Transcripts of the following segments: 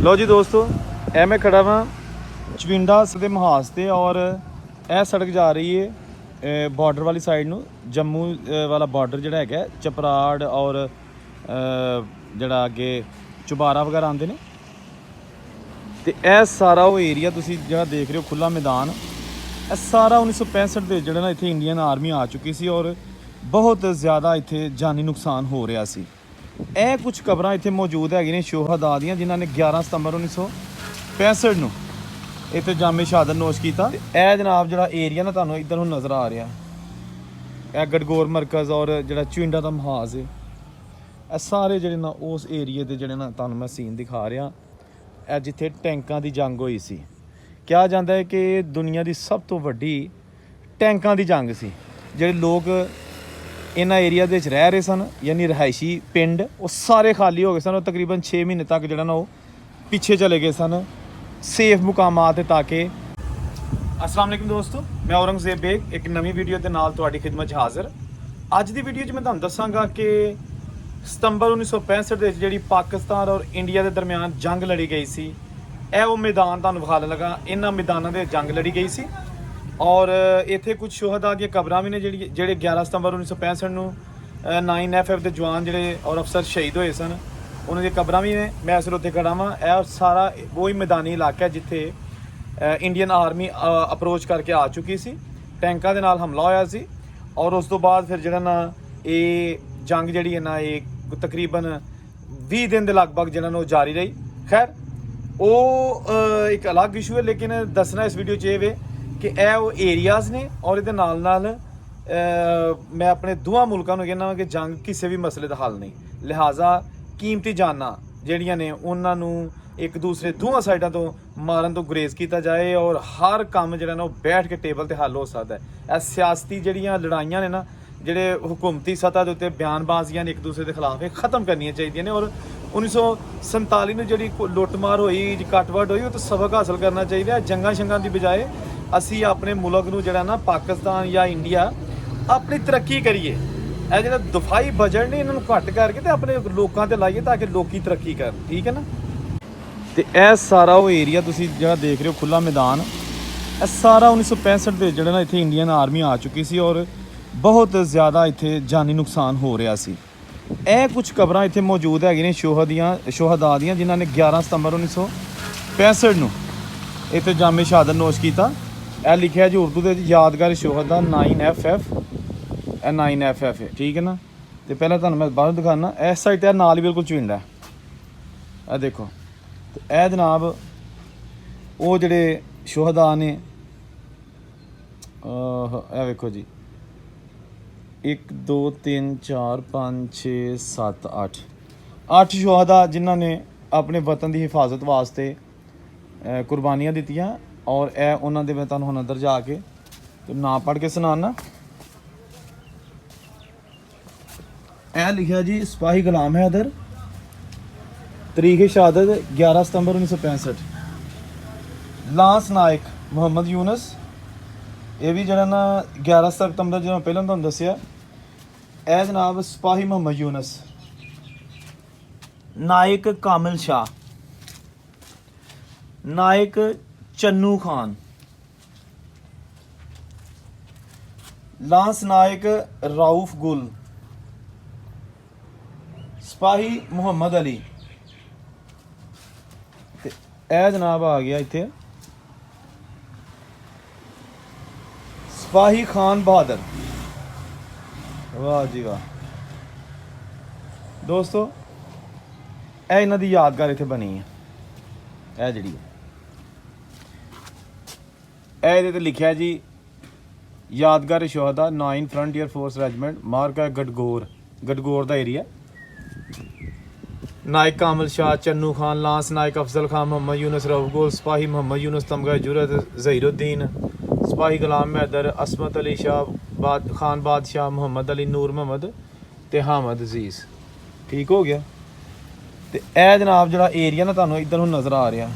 लो जी दोस्तों, ए मैं खड़ा वा चविंडा ਦੇ ਮਹਾਸ ਤੇ ਔਰ ਇਹ ਸੜਕ ਜਾ ਰਹੀ ਹੈ ਬਾਰਡਰ ਵਾਲੀ ਸਾਈਡ ਨੂੰ। ਜੰਮੂ ਵਾਲਾ ਬਾਰਡਰ ਜਿਹੜਾ ਹੈਗਾ ਚਪਰਾੜ ਔਰ ਜਿਹੜਾ ਅੱਗੇ ਚੁਬਾਰਾ ਵਗੈਰਾ ਆਉਂਦੇ ਨੇ। ਤੇ ਇਹ ਸਾਰਾ ਉਹ ਏਰੀਆ ਤੁਸੀਂ ਜਿਹੜਾ ਦੇਖ ਰਹੇ ਹੋ ਖੁੱਲਾ ਮੈਦਾਨ, ਇਹ ਸਾਰਾ 1965 ਦੇ ਜਿਹੜਾ ਨਾ ਇੱਥੇ ਇੰਡੀਅਨ ਆਰਮੀ ਆ ਚੁੱਕੀ ਸੀ ਔਰ ਬਹੁਤ ਜ਼ਿਆਦਾ ਇੱਥੇ ਜਾਨੀ ਨੁਕਸਾਨ ਹੋ ਰਿਹਾ ਸੀ। ਇਹ ਕੁਝ ਕਬਰਾਂ ਇੱਥੇ ਮੌਜੂਦ ਹੈਗੀਆਂ ਨੇ ਸ਼ੋਹਦਾ ਦੀਆਂ, ਜਿਨ੍ਹਾਂ ਨੇ 11 ਸਤੰਬਰ 1965 ਨੂੰ ਇੱਥੇ ਜਾਮੇ ਸ਼ਹਾਦਤ ਨੋਸ਼ ਕੀਤਾ। ਇਹ ਜਨਾਬ ਜਿਹੜਾ ਏਰੀਆ ਨਾ ਤੁਹਾਨੂੰ ਇੱਧਰ ਨੂੰ ਨਜ਼ਰ ਆ ਰਿਹਾ, ਇਹ ਗੜਗੌਰ ਮਰਕਜ਼ ਔਰ ਜਿਹੜਾ ਚਵਿੰਡਾ ਦਾ ਮਹਾਜ਼ ਹੈ, ਇਹ ਸਾਰੇ ਜਿਹੜੇ ਨਾ ਉਸ ਏਰੀਏ ਦੇ ਜਿਹੜੇ ਨਾ ਤੁਹਾਨੂੰ ਮੈਂ ਸੀਨ ਦਿਖਾ ਰਿਹਾ। ਇਹ ਜਿੱਥੇ ਟੈਂਕਾਂ ਦੀ ਜੰਗ ਹੋਈ ਸੀ, ਕਿਹਾ ਜਾਂਦਾ ਹੈ ਕਿ ਦੁਨੀਆ ਦੀ ਸਭ ਤੋਂ ਵੱਡੀ ਟੈਂਕਾਂ ਦੀ ਜੰਗ ਸੀ। ਜਿਹੜੇ ਲੋਕ ਇਹਨਾਂ ਏਰੀਆ ਦੇ ਵਿੱਚ ਰਹਿ ਰਹੇ ਸਨ, ਯਾਨੀ ਰਿਹਾਇਸ਼ੀ ਪਿੰਡ, ਉਹ ਸਾਰੇ ਖਾਲੀ ਹੋ ਗਏ ਸਨ। ਉਹ ਤਕਰੀਬਨ 6 ਮਹੀਨੇ ਤੱਕ ਜਿਹੜਾ ਨਾ ਉਹ ਪਿੱਛੇ ਚਲੇ ਗਏ ਸਨ ਸੇਫ ਮੁਕਾਮਾਂ ਤੇ। ਤਾਂ ਕਿ ਅਸਲਾਮ ਵਾਲੇਕੁਮ ਦੋਸਤੋ, ਮੈਂ ਔਰੰਗਜ਼ੇਬ ਬੇਗ ਇੱਕ ਨਵੀਂ ਵੀਡੀਓ ਦੇ ਨਾਲ ਤੁਹਾਡੀ ਖਿਦਮਤ 'ਚ ਹਾਜ਼ਰ। ਅੱਜ ਦੀ ਵੀਡੀਓ 'ਚ ਮੈਂ ਤੁਹਾਨੂੰ ਦੱਸਾਂਗਾ ਕਿ ਸਤੰਬਰ 1965 ਦੇ ਵਿੱਚ ਜਿਹੜੀ ਪਾਕਿਸਤਾਨ ਔਰ ਇੰਡੀਆ ਦੇ ਦਰਮਿਆਨ ਜੰਗ ਲੜੀ ਗਈ ਸੀ, ਇਹ ਉਹ ਮੈਦਾਨ ਤੁਹਾਨੂੰ ਵਿਖਾਉਣ ਲੱਗਾ। ਇਹਨਾਂ ਮੈਦਾਨਾਂ ਦੇ ਜੰਗ ਲੜੀ ਗਈ ਸੀ ਔਰ ਇੱਥੇ ਕੁਝ ਸ਼ੋਹਦਾ ਦੀਆਂ ਕਬਰਾਂ ਵੀ ਨੇ ਜਿਹੜੇ 11 ਸਤੰਬਰ 1965 ਨੂੰ 9FF ਦੇ ਜਵਾਨ ਜਿਹੜੇ ਔਰ ਅਫਸਰ ਸ਼ਹੀਦ ਹੋਏ ਸਨ, ਉਹਨਾਂ ਦੀਆਂ ਕਬਰਾਂ ਵੀ ਨੇ। ਮੈਂ ਇਸ ਉੱਤੇ ਖੜਾ ਵਾਂ। ਇਹ ਸਾਰਾ ਉਹੀ ਮੈਦਾਨੀ ਇਲਾਕਾ ਜਿੱਥੇ ਇੰਡੀਅਨ ਆਰਮੀ ਅਪਰੋਚ ਕਰਕੇ ਆ ਚੁੱਕੀ ਸੀ, ਟੈਂਕਾਂ ਦੇ ਨਾਲ ਹਮਲਾ ਹੋਇਆ ਸੀ ਔਰ ਉਸ ਤੋਂ ਬਾਅਦ ਫਿਰ ਜਿਹੜਾ ਨਾ ਇਹ ਜੰਗ ਜਿਹੜੀ ਹੈ ਨਾ ਇਹ ਤਕਰੀਬਨ 20 ਦਿਨ ਦੇ ਲਗਭਗ ਜਿਹੜਾ ਨਾ ਉਹ ਜਾਰੀ ਰਹੀ। ਖੈਰ ਉਹ ਇੱਕ ਅਲੱਗ ਇਸ਼ੂ ਹੈ, ਲੇਕਿਨ ਦੱਸਣਾ ਇਸ ਵੀਡੀਓ 'ਚ ਇਹ ਵੇ ਕਿ ਇਹ ਉਹ ਏਰੀਆਜ਼ ਨੇ ਔਰ ਇਹਦੇ ਨਾਲ ਨਾਲ ਮੈਂ ਆਪਣੇ ਦੋਵਾਂ ਮੁਲਕਾਂ ਨੂੰ ਕਹਿੰਦਾ ਹਾਂ ਕਿ ਜੰਗ ਕਿਸੇ ਵੀ ਮਸਲੇ ਦਾ ਹੱਲ ਨਹੀਂ, ਲਿਹਾਜ਼ਾ ਕੀਮਤੀ ਜਾਨਾਂ ਜਿਹੜੀਆਂ ਨੇ ਉਹਨਾਂ ਨੂੰ ਇੱਕ ਦੂਸਰੇ ਦੋਵਾਂ ਸਾਈਡਾਂ ਤੋਂ ਮਾਰਨ ਤੋਂ ਗੁਰੇਜ਼ ਕੀਤਾ ਜਾਏ ਔਰ ਹਰ ਕੰਮ ਜਿਹੜਾ ਨਾ ਉਹ ਬੈਠ ਕੇ ਟੇਬਲ ਤੇ ਹੱਲ ਹੋ ਸਕਦਾ ਹੈ। ਇਹ ਸਿਆਸਤੀ ਜਿਹੜੀਆਂ ਲੜਾਈਆਂ ਨੇ ਨਾ, ਜਿਹੜੇ ਹੁਕੂਮਤੀ ਸਤ੍ਹਾ ਦੇ ਉੱਤੇ ਬਿਆਨਬਾਜ਼ੀਆਂ ਨੇ ਇੱਕ ਦੂਸਰੇ ਦੇ ਖਿਲਾਫ, ਇਹ ਖਤਮ ਕਰਨੀਆਂ ਚਾਹੀਦੀਆਂ ਨੇ। ਔਰ 1947 ਨੂੰ ਜਿਹੜੀ ਲੁੱਟਮਾਰ ਹੋਈ, ਕੱਟਵਟ ਹੋਈ, ਉਹ ਤੋਂ ਸਬਕ ਹਾਸਲ ਕਰਨਾ ਚਾਹੀਦਾ। ਜੰਗਾਂ ਸ਼ੰਗਾਂ ਦੀ ਬਜਾਏ ਅਸੀਂ ਆਪਣੇ ਮੁਲਕ ਨੂੰ ਜਿਹੜਾ ਨਾ ਪਾਕਿਸਤਾਨ ਜਾਂ ਇੰਡੀਆ ਆਪਣੀ ਤਰੱਕੀ ਕਰੀਏ। ਇਹ ਜਿਹੜਾ ਦਫਾਈ ਬਜਟ ਨੇ ਇਹਨਾਂ ਨੂੰ ਘੱਟ ਕਰਕੇ ਤੇ ਆਪਣੇ ਲੋਕਾਂ ਤੇ ਲਾਈਏ ਤਾਂ ਕਿ ਲੋਕੀ ਤਰੱਕੀ ਕਰਨ, ਠੀਕ ਹੈ ਨਾ। ਤੇ ਇਹ ਸਾਰਾ ਉਹ ਏਰੀਆ ਤੁਸੀਂ ਜਿਹੜਾ ਦੇਖ ਰਹੇ ਹੋ ਖੁੱਲਾ ਮੈਦਾਨ, ਇਹ ਸਾਰਾ 1965 ਦੇ ਜਿਹੜਾ ਨਾ ਇੱਥੇ ਇੰਡੀਅਨ ਆਰਮੀ ਆ ਚੁੱਕੀ ਸੀ ਔਰ ਬਹੁਤ ਜ਼ਿਆਦਾ ਇੱਥੇ ਜਾਨੀ ਨੁਕਸਾਨ ਹੋ ਰਿਹਾ ਸੀ। ਇਹ ਕੁਝ ਕਬਰਾਂ ਇੱਥੇ ਮੌਜੂਦ ਹੈਗੀਆਂ ਨੇ ਸ਼ੋਹਦਾ ਦੀਆਂ, ਜਿਨ੍ਹਾਂ ਨੇ 11 ਸਤੰਬਰ 1965 ਨੂੰ ਇੱਥੇ ਜਾਮੇ ਸ਼ਹਾਦਤ ਨੋਸ਼ ਕੀਤਾ। ਇਹ ਲਿਖਿਆ ਜੀ ਉਰਦੂ ਦੇ ਵਿੱਚ, ਯਾਦਗਾਰ ਸ਼ੋਹਦਾ 9FF, ਇਹ 9FF ਹੈ, ਠੀਕ ਹੈ ਨਾ। ਤੇ ਪਹਿਲਾਂ ਤੁਹਾਨੂੰ ਮੈਂ ਬਾਹਰੋਂ ਦਿਖਾਉਣਾ, ਇਸ ਸਾਈਡ ਤੇ ਨਾਲ ਹੀ ਬਿਲਕੁਲ ਚਵਿੰਡਾ, ਇਹ ਦੇਖੋ। ਤੇ ਇਹ ਜਨਾਬ ਉਹ ਜਿਹੜੇ ਸ਼ੋਹਦਾ ਨੇ, ਇਹ ਵੇਖੋ ਜੀ, 1 2 3 4 5 6 7 8 ਸ਼ੋਹਦਾ ਜਿਨ੍ਹਾਂ ਨੇ ਆਪਣੇ ਵਤਨ ਦੀ ਹਿਫਾਜ਼ਤ ਵਾਸਤੇ ਕੁਰਬਾਨੀਆਂ ਦਿੱਤੀਆਂ। ਔਰ ਇਹ ਉਹਨਾਂ ਦੇ ਮੈਂ ਤੁਹਾਨੂੰ ਹੁਣ ਅੰਦਰ ਜਾ ਕੇ ਤੇ ਨਾਂ ਪੜ੍ਹ ਕੇ ਸੁਣਾਉਣਾ। ਇਹ ਲਿਖਿਆ ਜੀ ਸਿਪਾਹੀ ਗੁਲਾਮ ਹੈਦਰ, ਤਰੀਕ ਸ਼ਹਾਦਤ 11 ਸਤੰਬਰ 1965। ਲਾਂਸ ਨਾਇਕ ਮੁਹੰਮਦ ਯੂਨਸ, ਇਹ ਵੀ ਜਿਹੜਾ ਨਾ 11 ਸਤੰਬਰ ਜਦੋਂ ਪਹਿਲਾਂ ਤੁਹਾਨੂੰ ਦੱਸਿਆ। ਇਹ ਜਨਾਬ ਸਿਪਾਹੀ ਮੁਹੰਮਦ ਯੂਨਸ, ਨਾਇਕ ਕਾਮਿਲ ਸ਼ਾਹ, ਨਾਇਕ ਚੰਨੂ ਖਾਨ, ਲਾਂਸ ਨਾਇਕ ਰਾਊਫ ਗੁਲ, ਸਿਪਾਹੀ ਮੁਹੰਮਦ ਅਲੀ। ਤੇ ਇਹ ਜਨਾਬ ਆ ਗਿਆ ਇੱਥੇ ਸਿਪਾਹੀ ਖਾਨ ਬਹਾਦਰ। ਵਾਹ ਜੀ ਵਾਹ ਦੋਸਤੋ, ਇਹ ਇਹਨਾਂ ਦੀ ਯਾਦਗਾਰ ਇੱਥੇ ਬਣੀ ਹੈ। ਇਹ ਜਿਹੜੀ ਇਹਦੇ ਤੇ ਲਿਖਿਆ ਜੀ ਯਾਦਗਾਰ ਸ਼ੋਹਦਾ 9 ਫਰੰਟੀਅਰ ਫੋਰਸ ਰੈਜੀਮੈਂਟ, ਮਾਰਕਾ ਗੜਗੌਰ ਦਾ ਏਰੀਆ। ਨਾਇਕ ਕਾਮਿਲ ਸ਼ਾਹ, ਚੰਨੂ ਖਾਨ, ਲਾਂਸ ਨਾਇਕ ਅਫਜ਼ਲ ਖਾਨ, ਮੁਹੰਮਦ ਯੂਨਸ ਰਊਫ ਗੁਲ, ਸਿਪਾਹੀ ਮੁਹੰਮਦ ਯੂਨਸ ਤਮਗਾ ਜੁਰਤ ਜ਼ਹੀਰੁद्दीन, ਸਿਪਾਹੀ ਗੁਲਾਮ ਹੈਦਰ, ਅਸਮਤ ਅਲੀ ਸ਼ਾਹ ਖਾਨ ਬਾਦਸ਼ਾਹ, ਮੁਹੰਮਦ ਅਲੀ, ਨੂਰ ਮੁਹੰਮਦ ਤੇ ਹਾਮਦ ਅਜ਼ੀਜ਼। ਠੀਕ ਹੋ ਗਿਆ। ਤੇ ਇਹ ਜਨਾਬ ਜਿਹੜਾ ਏਰੀਆ ਨਾ ਤੁਹਾਨੂੰ ਇੱਧਰ ਨੂੰ ਨਜ਼ਰ ਆ ਰਿਹਾ,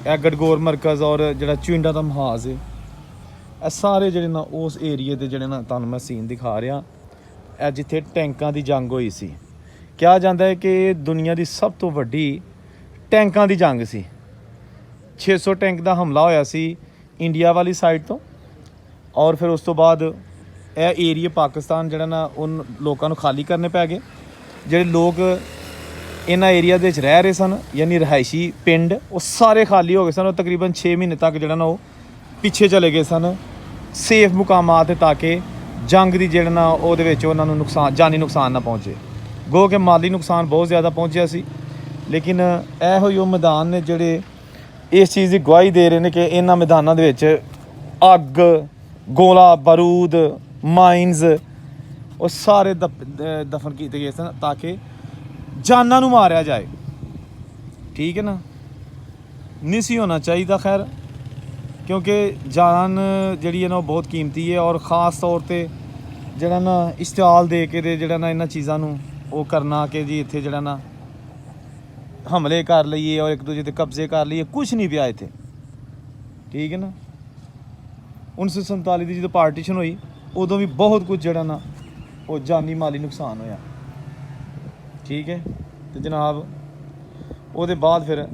ਇਹ ਗੜਗੌਰ ਮਰਕਜ਼ ਔਰ ਜਿਹੜਾ ਚਵਿੰਡਾ ਦਾ ਮਹਾਜ਼ ਹੈ, ਇਹ ਸਾਰੇ ਜਿਹੜੇ ਨਾ ਉਸ ਏਰੀਏ ਦੇ ਜਿਹੜੇ ਨਾ ਤੁਹਾਨੂੰ ਮੈਂ ਸੀਨ ਦਿਖਾ ਰਿਹਾ। ਇਹ ਜਿੱਥੇ ਟੈਂਕਾਂ ਦੀ ਜੰਗ ਹੋਈ ਸੀ, ਕਿਹਾ ਜਾਂਦਾ ਹੈ ਕਿ ਦੁਨੀਆ ਦੀ ਸਭ ਤੋਂ ਵੱਡੀ ਟੈਂਕਾਂ ਦੀ ਜੰਗ ਸੀ। 600 ਟੈਂਕ ਦਾ ਹਮਲਾ ਹੋਇਆ ਸੀ ਇੰਡੀਆ ਵਾਲੀ ਸਾਈਡ ਤੋਂ, ਔਰ ਫਿਰ ਉਸ ਤੋਂ ਬਾਅਦ ਇਹ ਏਰੀਆ ਪਾਕਿਸਤਾਨ ਜਿਹੜਾ ਨਾ ਉਹ ਲੋਕਾਂ ਨੂੰ ਖਾਲੀ ਕਰਨੇ ਪੈ ਗਏ। ਜਿਹੜੇ ਲੋਕ ਇਹਨਾਂ ਏਰੀਆ ਦੇ ਵਿੱਚ ਰਹਿ ਰਹੇ ਸਨ, ਯਾਨੀ ਰਿਹਾਇਸ਼ੀ ਪਿੰਡ, ਉਹ ਸਾਰੇ ਖਾਲੀ ਹੋ ਗਏ ਸਨ। ਉਹ ਤਕਰੀਬਨ 6 ਮਹੀਨੇ ਤੱਕ ਜਿਹੜਾ ਨਾ ਉਹ ਪਿੱਛੇ ਚਲੇ ਗਏ ਸਨ ਸੇਫ ਮੁਕਾਮਾਂ 'ਤੇ, ਤਾਂ ਕਿ ਜੰਗ ਦੀ ਜਿਹੜਾ ਨਾ ਉਹਦੇ ਵਿੱਚ ਉਹਨਾਂ ਨੂੰ ਨੁਕਸਾਨ, ਜਾਨੀ ਨੁਕਸਾਨ ਨਾ ਪਹੁੰਚੇ। ਗੋ ਕਿ ਮਾਲੀ ਨੁਕਸਾਨ ਬਹੁਤ ਜ਼ਿਆਦਾ ਪਹੁੰਚਿਆ ਸੀ। ਲੇਕਿਨ ਇਹੋ ਹੀ ਉਹ ਮੈਦਾਨ ਨੇ ਜਿਹੜੇ ਇਸ ਚੀਜ਼ ਦੀ ਗਵਾਹੀ ਦੇ ਰਹੇ ਨੇ ਕਿ ਇਹਨਾਂ ਮੈਦਾਨਾਂ ਦੇ ਵਿੱਚ ਅੱਗ, ਗੋਲਾ ਬਾਰੂਦ, ਮਾਈਨਸ ਉਹ ਸਾਰੇ ਦਫਨ ਕੀਤੇ ਗਏ ਸਨ ਤਾਂ ਕਿ ਜਾਨਾਂ ਨੂੰ ਮਾਰਿਆ ਜਾਏ। ਠੀਕ ਹੈ ਨਾ, ਨਹੀਂ ਸੀ ਹੋਣਾ ਚਾਹੀਦਾ ਖੈਰ, ਕਿਉਂਕਿ ਜਾਨ ਜਿਹੜੀ ਹੈ ਨਾ ਉਹ ਬਹੁਤ ਕੀਮਤੀ ਹੈ। ਔਰ ख़ास ਤੌਰ 'ਤੇ ਜਿਹੜਾ ਨਾ ਇਸ਼ਤਿਆਲ ਦੇ ਕੇ ਤੇ ਜਿਹੜਾ ਨਾ ਇਹਨਾਂ ਚੀਜ਼ਾਂ ਨੂੰ ਉਹ ਕਰਨਾ ਕਿ ਜੀ ਇੱਥੇ ਜਿਹੜਾ ਨਾ ਹਮਲੇ ਕਰ ਲਈਏ ਔਰ ਇੱਕ ਦੂਜੇ 'ਤੇ ਕਬਜ਼ੇ ਕਰ ਲਈਏ, ਕੁਛ ਨਹੀਂ ਪਿਆ ਇੱਥੇ। ਠੀਕ ਹੈ ਨਾ, 1947 ਦੀ ਜਦੋਂ ਪਾਰਟੀਸ਼ਨ ਹੋਈ ਉਦੋਂ ਵੀ ਬਹੁਤ ਕੁਝ ਜਿਹੜਾ ਨਾ ਉਹ ਜਾਨੀ ਮਾਲੀ ਨੁਕਸਾਨ ਹੋਇਆ। ਠੀਕ ਹੈ, ਤੇ ਜਨਾਬ ਉਹਦੇ ਬਾਅਦ ਫਿਰ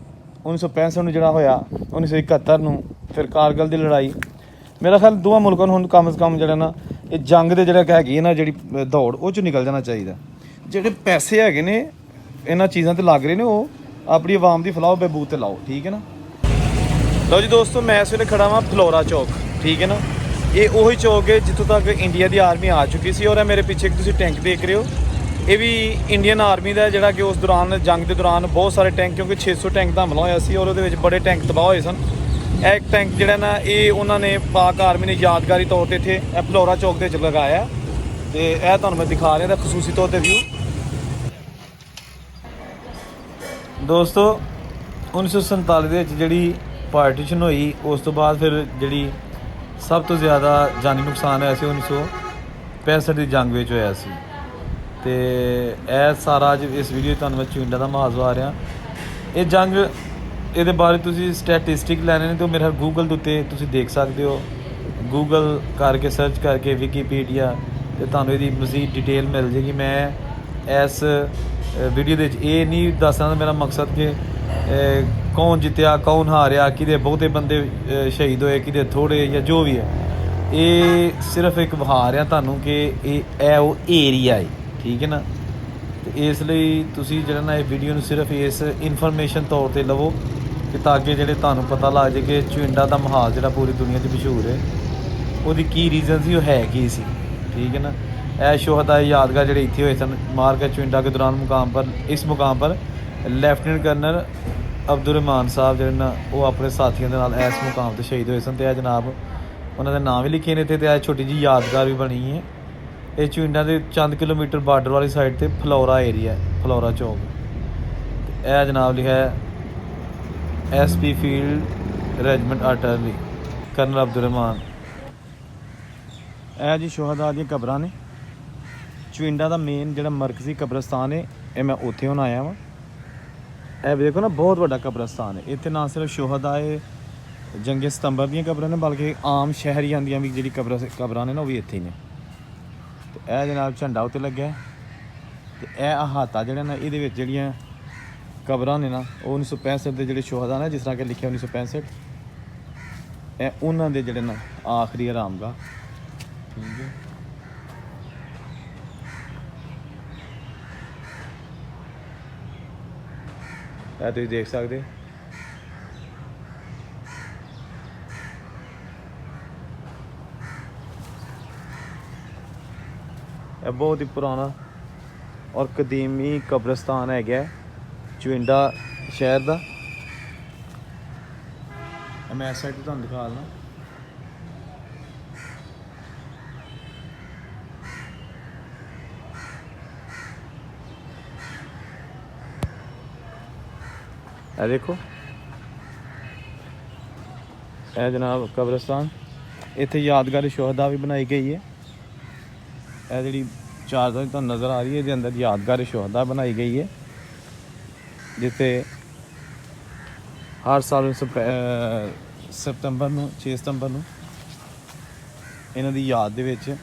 1965 ਨੂੰ ਜਿਹੜਾ ਹੋਇਆ, 1971 ਨੂੰ ਫਿਰ ਕਾਰਗਿਲ ਦੀ ਲੜਾਈ। ਮੇਰਾ ਖਿਆਲ ਦੋਵਾਂ ਮੁਲਕਾਂ ਨੂੰ ਹੁਣ ਕਮ ਸੇ ਕਮ ਜਿਹੜਾ ਨਾ ਇਹ ਜੰਗ ਦੇ ਜਿਹੜਾ ਹੈਗੀ ਹੈ ਨਾ ਜਿਹੜੀ ਦੌੜ, ਉਹ 'ਚੋਂ ਨਿਕਲ ਜਾਣਾ ਚਾਹੀਦਾ। ਜਿਹੜੇ ਪੈਸੇ ਹੈਗੇ ਨੇ ਇਹਨਾਂ ਚੀਜ਼ਾਂ 'ਤੇ ਲੱਗ ਰਹੇ ਨੇ, ਉਹ ਆਪਣੀ ਆਵਾਮ ਦੀ ਫਲਾਹ ਬਹਿਬੂਦ 'ਤੇ ਲਾਓ। ਠੀਕ ਹੈ ਨਾ। ਲਓ ਜੀ ਦੋਸਤੋ, ਮੈਂ ਇਸ ਵੇਲੇ ਖੜਾ ਵਾਂ ਫਲੋਰਾ ਚੌਕ। ਠੀਕ ਹੈ ਨਾ, ਇਹ ਉਹੀ ਚੌਕ ਹੈ ਜਿੱਥੋਂ ਤੱਕ ਇੰਡੀਆ ਦੀ ਆਰਮੀ ਆ ਚੁੱਕੀ ਸੀ। ਔਰ ਇਹ ਮੇਰੇ ਪਿੱਛੇ ਇੱਕ ਤੁਸੀਂ ਟੈਂਕ ਦੇਖ ਰਹੇ ਹੋ, ਇਹ ਵੀ ਇੰਡੀਅਨ ਆਰਮੀ ਦਾ, ਜਿਹੜਾ ਕਿ ਉਸ ਦੌਰਾਨ ਜੰਗ ਦੇ ਦੌਰਾਨ ਬਹੁਤ ਸਾਰੇ ਟੈਂਕ, ਕਿਉਂਕਿ 600 ਟੈਂਕ ਦਾ ਹਮਲਾ ਹੋਇਆ ਸੀ ਔਰ ਉਹਦੇ ਵਿੱਚ ਬੜੇ ਟੈਂਕ ਤਬਾਹ ਹੋਏ ਸਨ। ਇਹ ਇੱਕ ਟੈਂਕ ਜਿਹੜਾ ਨਾ ਇਹ ਉਹਨਾਂ ਨੇ ਪਾਕ ਆਰਮੀ ਨੇ ਯਾਦਗਾਰੀ ਤੌਰ 'ਤੇ ਇੱਥੇ ਇਹ ਫਲੋਰਾ ਚੌਕ ਦੇ ਵਿੱਚ ਲਗਾਇਆ, ਤੇ ਇਹ ਤੁਹਾਨੂੰ ਮੈਂ ਦਿਖਾ ਰਿਹਾ ਦਾ ਖਸੂਸੀ ਤੌਰ 'ਤੇ ਵਿਊ। ਦੋਸਤੋ 1947 ਦੇ ਵਿੱਚ ਜਿਹੜੀ ਪਾਰਟੀਸ਼ਨ ਹੋਈ, ਉਸ ਤੋਂ ਬਾਅਦ ਫਿਰ ਜਿਹੜੀ ਸਭ ਤੋਂ ਜ਼ਿਆਦਾ ਜਾਨੀ ਨੁਕਸਾਨ ਹੋਇਆ ਸੀ 1965 ਦੀ ਜੰਗ ਵਿੱਚ ਹੋਇਆ ਸੀ। ਤੇ ਇਹ ਸਾਰਾ ਅੱਜ ਇਸ ਵੀਡੀਓ ਤੁਹਾਨੂੰ ਮੈਂ ਚੁਇੰਡਾ ਦਾ ਮੁਹਾਵਜ਼ਾ ਆ ਰਿਹਾ। ਇਹ ਜੰਗ, ਇਹਦੇ ਬਾਰੇ ਤੁਸੀਂ ਸਟੈਟਿਸਟਿਕ ਲੈਣੇ ਨੇ ਤਾਂ ਮੇਰੇ ਗੂਗਲ ਦੇ ਉੱਤੇ ਤੁਸੀਂ ਦੇਖ ਸਕਦੇ ਹੋ। ਗੂਗਲ ਕਰਕੇ ਸਰਚ ਕਰਕੇ ਵਿਕੀਪੀਡੀਆ, ਤੇ ਤੁਹਾਨੂੰ ਇਹਦੀ ਮਜ਼ੀਦ ਡਿਟੇਲ ਮਿਲ ਜੇਗੀ। ਮੈਂ ਇਸ ਵੀਡੀਓ ਦੇ ਵਿੱਚ ਇਹ ਨਹੀਂ ਦੱਸਣਾ ਮੇਰਾ ਮਕਸਦ ਕਿ ਕੌਣ ਜਿੱਤਿਆ ਕੌਣ ਹਾਰਿਆ, ਕਿਹਦੇ ਬਹੁਤੇ ਬੰਦੇ ਸ਼ਹੀਦ ਹੋਏ, ਕਿਹਦੇ ਥੋੜ੍ਹੇ, ਜਾਂ ਜੋ ਵੀ ਹੈ। ਇਹ ਸਿਰਫ ਇੱਕ ਵਿਖਾ ਰਿਹਾ ਤੁਹਾਨੂੰ ਕਿ ਇਹ ਉਹ ਏਰੀਆ ਹੈ। ਠੀਕ ਹੈ ਨਾ, ਤੇ ਇਸ ਲਈ ਤੁਸੀਂ ਜਿਹੜਾ ਨਾ ਇਹ ਵੀਡੀਓ ਨੂੰ ਸਿਰਫ ਇਸ ਇਨਫੋਰਮੇਸ਼ਨ ਤੌਰ 'ਤੇ ਲਵੋ ਕਿ ਤਾਂ ਕਿ ਜਿਹੜੇ ਤੁਹਾਨੂੰ ਪਤਾ ਲੱਗ ਜਾਏ ਕਿ ਚੁਇੰਡਾ ਦਾ ਮਾਹੌਲ ਜਿਹੜਾ ਪੂਰੀ ਦੁਨੀਆ 'ਚ ਮਸ਼ਹੂਰ ਹੈ, ਉਹਦੀ ਕੀ ਰੀਜ਼ਨ ਸੀ, ਉਹ ਹੈ ਕੀ ਸੀ। ਠੀਕ ਹੈ ਨਾ, ਇਹ ਸ਼ੋਹਦਾ यादगार ਜਿਹੜੇ ਇੱਥੇ ਹੋਏ ਸਨ ਮਾਰਕਾ ਚੁਇੰਡਾ के दौरान इस मुकाम पर ਲੈਫਟੀਨੈਂਟ ਕਰਨਲ ਅਬਦੁਰਰਹਿਮਾਨ ਸਾਹਿਬ ਜਿਹੜੇ ਨਾ ਉਹ ਆਪਣੇ ਸਾਥੀਆਂ ਦੇ ਨਾਲ ਇਸ ਮੁਕਾਮ 'ਤੇ ਸ਼ਹੀਦ ਹੋਏ ਸਨ। ਅਤੇ ਇਹ ਜਨਾਬ ਉਹਨਾਂ ਦੇ ਨਾਮ ਵੀ ਲਿਖੇ ਨੇ ਇੱਥੇ, ਅਤੇ ਇਹ ਛੋਟੀ ਜਿਹੀ ਯਾਦਗਾਰ ਵੀ ਬਣੀ ਹੈ। ਇਹ ਚੁਇੰਡਾ ਦੇ ਚੰਦ ਕਿਲੋਮੀਟਰ ਬਾਰਡਰ ਵਾਲੀ ਸਾਈਡ 'ਤੇ ਫਲੋਰਾ ਏਰੀਆ, ਫਲੋਰਾ ਚੌਕ। ਇਹ ਜਨਾਬ ਲਿਖਿਆ ਹੈ SP ਫੀਲਡ ਰੈਜੀਮੈਂਟ ਆਰਟਲਰੀ ਕਰਨਲ ਅਬਦੁਰਰਹਿਮਾਨ। ਇਹ ਜੀ ਸ਼ੋਹਦਾ ਦੀਆਂ ਕਬਰਾਂ ਨੇ। ਚੁਇੰਡਾ ਦਾ ਮੇਨ ਜਿਹੜਾ ਮਰਕਜ਼ੀ ਕਬਰਸਤਾਨ ਹੈ, ਇਹ ਮੈਂ ਉੱਥੇ ਹੁਣ ਆਇਆ ਵਾਂ। ਇਹ ਦੇਖੋ ਨਾ, ਬਹੁਤ ਵੱਡਾ ਕਬਰਸਤਾਨ ਹੈ। ਇੱਥੇ ਨਾ ਸਿਰਫ ਸ਼ੋਹਦਾ ਹੈ ਜੰਗੇ ਸਤੰਬਰ ਦੀਆਂ ਕਬਰਾਂ ਨੇ, ਬਲਕਿ ਆਮ ਸ਼ਹਿਰੀਆਂ ਦੀਆਂ ਵੀ ਜਿਹੜੀ ਕਬਰਾਂ ਨੇ ਨਾ ਉਹ ਵੀ ਇੱਥੇ ਹੀ ਨੇ। ਤੇ ਇਹ ਜਨਾਬ ਝੰਡਾ ਉੱਤੇ ਲੱਗਿਆ, ਤੇ ਇਹ ਅਹਾਤਾ ਜਿਹੜਾ ਨਾ ਇਹਦੇ ਵਿੱਚ ਜਿਹੜੀਆਂ ਕਬਰਾਂ ਨੇ ਨਾ ਉਹ 1965 ਦੇ ਜਿਹੜੇ ਸ਼ੋਹਦਾ ਨੇ, ਜਿਸ ਤਰ੍ਹਾਂ ਕਿ ਲਿਖਿਆ 1965, ਇਹ ਉਹਨਾਂ ਦੇ ਜਿਹੜੇ ਨਾ ਆਖਰੀ ਆਰਾਮਗਾਹ। ਠੀਕ ਹੈ, ਇਹ ਤੁਸੀਂ ਦੇਖ ਸਕਦੇ। ਇਹ ਬਹੁਤ ਹੀ ਪੁਰਾਣਾ ਔਰ ਕਦੀਮੀ ਕਬਰਸਤਾਨ ਹੈਗਾ ਚੁਇੰਡਾ ਸ਼ਹਿਰ ਦਾ। ਮੈਂ ਇਸ ਸਾਈਡ ਤੋਂ ਤੁਹਾਨੂੰ ਦਿਖਾ ਦਿੰਦਾ। ਇਹ ਦੇਖੋ, ਇਹ ਜਨਾਬ ਕਬਰਸਤਾਨ। ਇੱਥੇ ਯਾਦਗਾਰ ਸ਼ੋਹਦਾ ਵੀ ਬਣਾਈ ਗਈ ਹੈ। ਇਹ ਜਿਹੜੀ ਚਾਰਦਾਰ ਤੁਹਾਨੂੰ ਨਜ਼ਰ ਆ ਰਹੀ ਹੈ, ਇਹਦੇ ਅੰਦਰ ਯਾਦਗਾਰ ਸ਼ੋਹਦਾ ਬਣਾਈ ਗਈ ਹੈ, ਜਿੱਥੇ ਹਰ ਸਾਲ ਸਤੰਬਰ ਨੂੰ 6 ਸਤੰਬਰ ਨੂੰ ਇਹਨਾਂ ਦੀ ਯਾਦ ਦੇ ਵਿੱਚ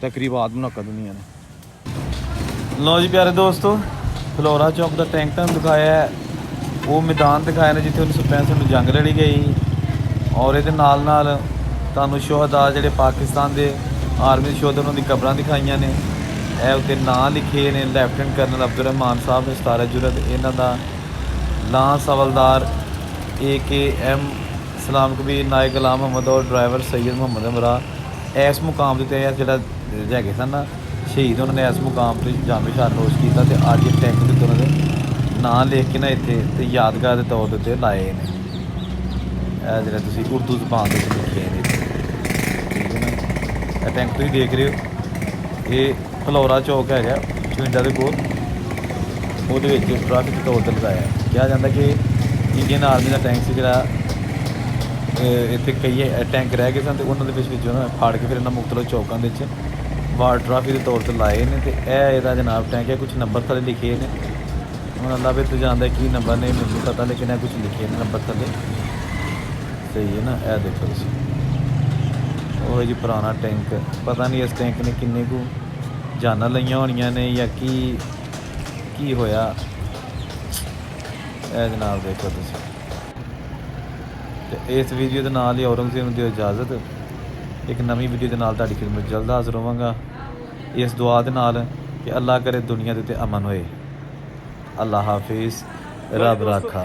ਤਕਰੀਬਾਤ ਮੁਨੱਕਦ ਹੁੰਦੀਆਂ ਨੇ। ਲਓ ਜੀ ਪਿਆਰੇ ਦੋਸਤੋ, ਫਲੋਰਾ ਚੌਕ ਦਾ ਟੈਂਕ ਤੁਹਾਨੂੰ ਦਿਖਾਇਆ ਹੈ, ਉਹ ਮੈਦਾਨ ਦਿਖਾਇਆ ਨੇ ਜਿੱਥੇ 1965 ਨੂੰ ਜੰਗ ਲੜੀ ਗਈ। ਔਰ ਇਹਦੇ ਨਾਲ ਨਾਲ ਤੁਹਾਨੂੰ ਸ਼ੋਹਦਾ ਜਿਹੜੇ ਪਾਕਿਸਤਾਨ ਦੇ ਆਰਮੀ ਦੇ ਸ਼ੋਹਦਾ ਉਹਨਾਂ ਦੀ ਕਬਰਾਂ ਦਿਖਾਈਆਂ ਨੇ। ਇਹ ਉੱਤੇ ਨਾਂ ਲਿਖੇ ਨੇ, ਲੈਫਟੀਨੈਂਟ ਕਰਨਲ ਅਬਦੁਰ ਰਹਿਮਾਨ ਸਾਹਿਬ ਨੇ 17 ਜੁਰਤ, ਇਹਨਾਂ ਦਾ ਲਾਂਸ ਹਵਲਦਾਰ AKM ਸਲਾਮ ਕਬੀਰ, ਨਾਇਕ ਗੁਲਾਮ ਮੁਹੰਮਦ ਔਰ ਡਰਾਈਵਰ ਸੈਯਦ ਮੁਹੰਮਦ ਇਮਰਾ। ਇਸ ਮੁਕਾਮ ਦੇ ਉੱਤੇ ਜਿਹੜੇ ਹੈਗੇ ਸਨ ਨਾ ਸ਼ਹੀਦ, ਉਹਨਾਂ ਨੇ ਇਸ ਮੁਕਾਮ 'ਤੇ ਜਾਮੇ ਸ਼ਾਨੋਸ਼ ਕੀਤਾ ਅਤੇ ਅੱਜ ਇਹ ਟੈਂਕ ਦੇ ਉੱਤੇ ਉਹਨਾਂ ਦੇ ਨਾਂ ਲਿਖ ਕੇ ਨਾ ਇੱਥੇ ਤੇ ਯਾਦਗਾਰ ਦੇ ਤੌਰ ਦੇ ਉੱਤੇ ਲਾਏ ਨੇ। ਇਹ ਜਿਹੜੇ ਤੁਸੀਂ ਉਰਦੂ ਜ਼ਬਾਨ ਦੇ ਵਿੱਚ ਲਿਖੇ ਨੇ, ਠੀਕ ਹੈ ਨਾ। ਇਹ ਟੈਂਕ ਤੁਸੀਂ ਦੇਖ ਰਹੇ ਹੋ, ਇਹ ਫਲੋਰਾ ਚੌਕ ਹੈਗਾ ਚੁਇੰਡਾ ਦੇ ਕੋਲ, ਉਹਦੇ ਵਿੱਚ ਟ੍ਰੈਫਿਕ ਦੇ ਤੌਰ 'ਤੇ ਲਗਾਇਆ। ਕਿਹਾ ਜਾਂਦਾ ਕਿ ਇੰਡੀਅਨ ਆਰਮੀ ਦਾ ਟੈਂਕ ਸੀ ਜਿਹੜਾ ਇੱਥੇ ਕਈ ਟੈਂਕ ਰਹਿ ਗਏ ਸਨ ਅਤੇ ਉਹਨਾਂ ਦੇ ਵਿੱਚ ਉਹਨਾਂ ਫਾੜ ਕੇ ਫਿਰ ਇਹਨਾਂ ਮੁਖਤਲਿਫ ਚੌਕਾਂ ਦੇ ਵਿੱਚ ਵਾਰ ਟ੍ਰੈਫਿਕ ਦੇ ਤੌਰ 'ਤੇ ਲਾਏ ਨੇ। ਅਤੇ ਇਹ ਇਹਦਾ ਜਨਾਬ ਟੈਂਕ ਹੈ, ਕੁਛ ਨੰਬਰ ਥੱਲੇ ਲਿਖੇ ਨੇ, ਹੁਣ ਅੱਲਾ ਵੀ ਤੋਂ ਜਾਣਦਾ ਕੀ ਨੰਬਰ ਨੇ, ਮੈਨੂੰ ਪਤਾ, ਲੇਕਿਨ ਇਹ ਕੁਛ ਲਿਖੇ ਨੇ ਨੰਬਰ ਥੱਲੇ, ਸਹੀ ਹੈ ਨਾ। ਇਹ ਦੇਖੋ ਤੁਸੀਂ, ਉਹ ਜੀ ਪੁਰਾਣਾ ਟੈਂਕ, ਪਤਾ ਨਹੀਂ ਇਸ ਟੈਂਕ ਨੇ ਕਿੰਨੇ ਕੁ ਜਾਨਾਂ ਲਈਆਂ ਹੋਣੀਆਂ ਨੇ ਜਾਂ ਕੀ ਹੋਇਆ। ਇਹ ਜਨਾਬ ਦੇਖੋ ਤੁਸੀਂ। ਤੇ ਇਸ ਵੀਡੀਓ ਦੇ ਨਾਲ ਹੀ ਔਰੰਗਜ਼ੇਬ ਨੂੰ ਦਿਓ ਇਜਾਜ਼ਤ। ਇੱਕ ਨਵੀਂ ਵੀਡੀਓ ਦੇ ਨਾਲ ਤੁਹਾਡੀ ਖਿਦਮਤ ਜਲਦ ਹਾਜ਼ਰ ਹੋਵਾਂਗਾ, ਇਸ ਦੁਆ ਦੇ ਨਾਲ ਕਿ ਅੱਲਾ ਕਰੇ ਦੁਨੀਆ ਦੇ ਉੱਤੇ ਅਮਨ ਹੋਏ। ਅੱਲਾ ਹਾਫਿਜ਼, ਰੱਬ ਰਾਖਾ।